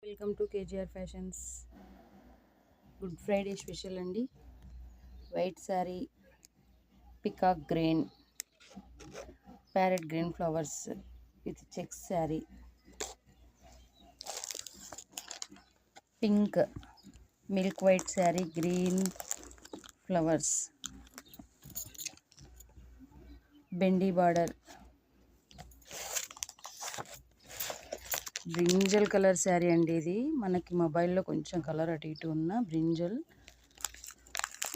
Welcome to KGR fashions. Good Friday special అండి. White sari, peacock green, parrot green flowers with checks sari, pink milk white sari, green flowers, బెండీ border, brinjal colour sari అండి. ఇది మనకి మొబైల్లో కొంచెం colour అటు ఇటు ఉన్న brinjal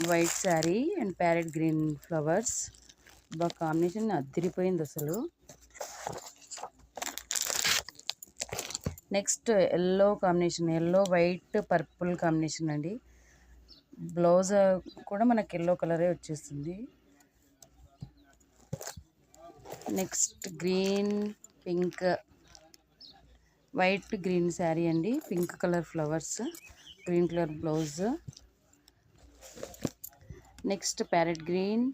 white sari and parrot green flowers. బాగా కాంబినేషన్ అదిరిపోయింది అసలు. Next yellow combination, yellow white purple combination అండి. బ్లౌజ్ కూడా మనకి ఎల్లో కలరే వచ్చేస్తుంది. Next green pink white green sari అండి. Pink colour flowers, green colour blouse. Next parrot green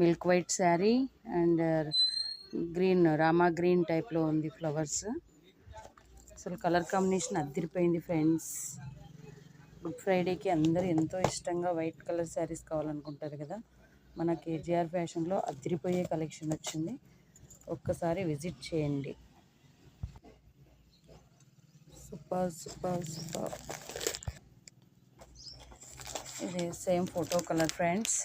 milk white sari and green Rama green టైప్లో ఉంది ఫ్లవర్స్. అసలు కలర్ కాంబినేషన్ అదిరిపోయింది ఫ్రెండ్స్. గుడ్ ఫ్రైడేకి అందరూ ఎంతో ఇష్టంగా వైట్ కలర్ శారీస్ కావాలనుకుంటారు కదా. మన కేజీఆర్ ఫ్యాషన్లో అదిరిపోయే కలెక్షన్ వచ్చింది. ఒక్కసారి విజిట్ చేయండి. Super super super. ఇది సేమ్ ఫోటో కలర్ ఫ్రెండ్స్.